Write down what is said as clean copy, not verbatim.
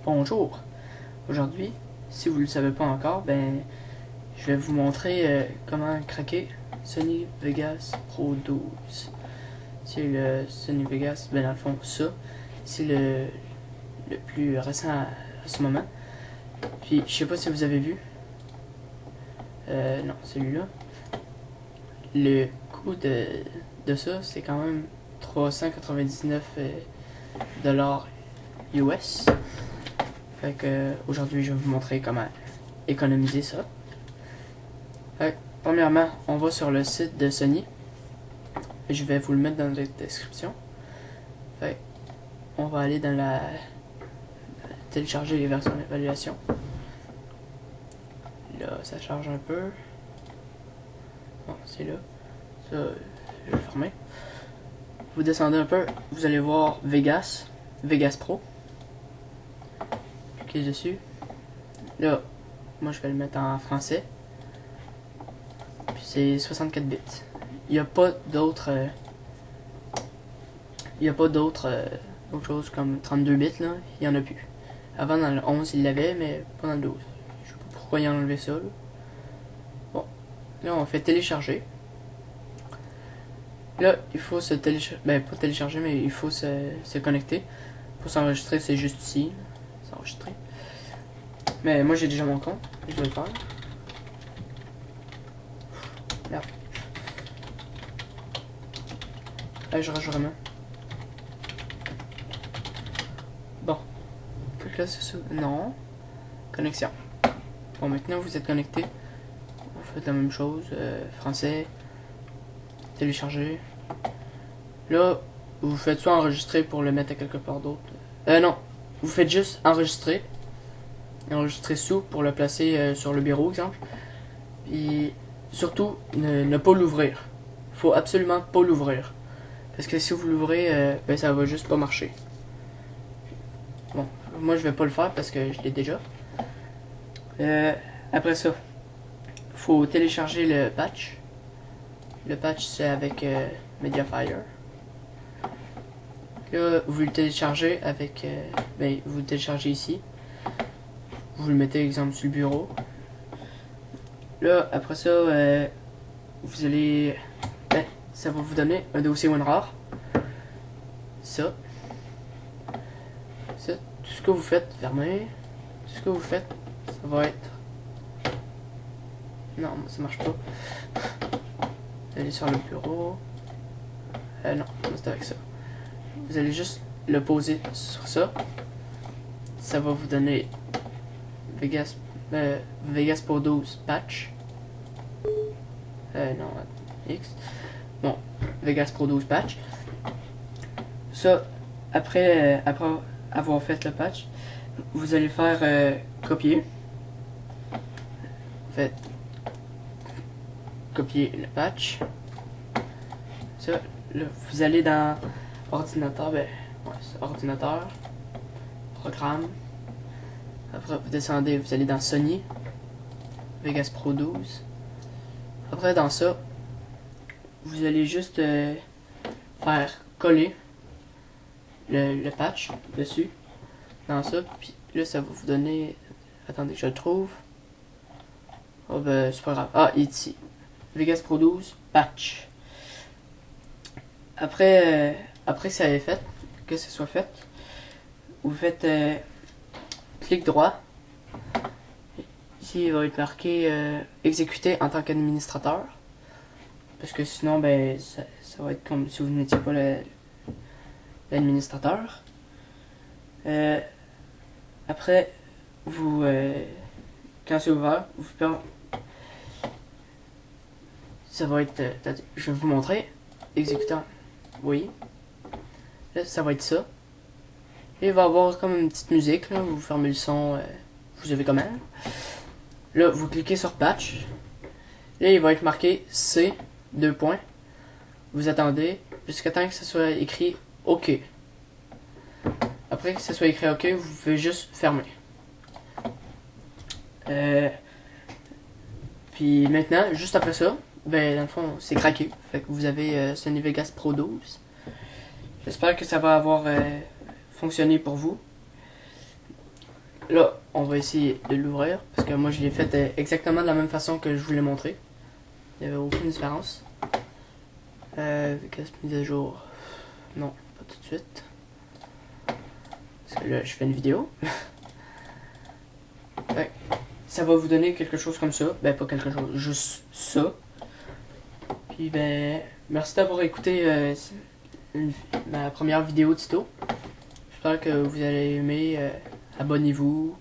Bonjour. Aujourd'hui, si vous ne le savez pas encore, je vais vous montrer comment craquer Sony Vegas Pro 12. C'est le Sony Vegas, dans le fond, ça, c'est le plus récent à ce moment. Puis, je sais pas si vous avez vu. Non, celui-là. Le coût de ça, c'est quand même 399 dollars US. Fait que aujourd'hui, je vais vous montrer comment économiser ça. Fait, premièrement, on va sur le site de Sony. Je vais vous le mettre dans la description. Fait, on va aller dans la télécharger les versions d'évaluation. Là, ça charge un peu. Bon, c'est là. Ça, je vais le fermer. Vous descendez un peu, vous allez voir Vegas Pro. Cliquez dessus. Là, moi je vais le mettre en français. Puis c'est 64 bits. Il n'y a pas d'autres autre chose comme 32 bits là, il y en a plus. Avant dans le 11 il l'avait, mais pas dans le 12. Je sais pas pourquoi ils ont enlevé ça là. Bon, là on fait télécharger. Là, il faut se télécharger, pas télécharger, mais il faut se connecter. Pour s'enregistrer, c'est juste ici. S'enregistrer. Mais moi j'ai déjà mon compte, je vais le faire. Merde. Je rage vraiment. Bon. Donc là, c'est ça. Non. Connexion. Bon, maintenant vous êtes connecté. Vous faites la même chose. Français. Télécharger. Là, vous faites soit enregistrer pour le mettre à quelque part d'autre. Non. Vous faites juste enregistrer. Enregistrer sous pour le placer sur le bureau, exemple. Et surtout, ne pas l'ouvrir. Faut absolument pas l'ouvrir. Parce que si vous l'ouvrez, ça va juste pas marcher. Bon, moi je vais pas le faire parce que je l'ai déjà. Après ça, faut télécharger le patch. Le patch c'est avec Mediafire. Là, vous le téléchargez avec, vous le téléchargez ici. Vous le mettez exemple sur le bureau. Là, après ça, vous allez, ça va vous donner un dossier WinRAR. Ça, tout ce que vous faites, fermez. Tout ce que vous faites, ça va être. Non, ça marche pas. Vous allez sur le bureau. Non, c'est avec ça. Vous allez juste le poser sur ça. Ça va vous donner Vegas Pro 12 patch. Non, X. Bon, Vegas Pro 12 patch. Ça, après avoir fait le patch, vous allez faire copier. Faites copier le patch. Ça, là, vous allez dans ordinateur, ordinateur, programme. Après, vous descendez, vous allez dans Sony, Vegas Pro 12. Après, dans ça, vous allez juste faire coller le patch dessus, dans ça, puis là, ça va vous donner. Attendez, je le trouve. Oh, c'est pas grave. Ah, ici. Vegas Pro 12 patch. Après que ça ait fait, que ce soit fait, vous faites clic droit. Ici, il va être marqué exécuter en tant qu'administrateur. Parce que sinon, ça va être comme si vous n'étiez pas l'administrateur. Après, vous, quand c'est ouvert, ça va être, je vais vous montrer, exécutant, oui. Là, ça va être ça. Et il va y avoir comme une petite musique, là, vous fermez le son, vous avez comment. Là, vous cliquez sur patch. Là, il va être marqué C, 2 points. Vous attendez jusqu'à temps que ce soit écrit OK. Après que ce soit écrit OK, vous pouvez juste fermer. Puis maintenant, juste après ça, dans le fond, c'est craqué. Fait que vous avez Sony Vegas Pro 12. J'espère que ça va avoir fonctionné pour vous. Là, on va essayer de l'ouvrir parce que moi je l'ai fait exactement de la même façon que je vous l'ai montré. Il n'y avait aucune différence. Qu'est-ce que mise à jour? Non, pas tout de suite. Parce que là, je fais une vidéo. Ouais. Ça va vous donner quelque chose comme ça. Ben, pas quelque chose, juste ça. Puis, ben, merci d'avoir écouté ma première vidéo tuto. J'espère que vous allez aimer. Abonnez-vous,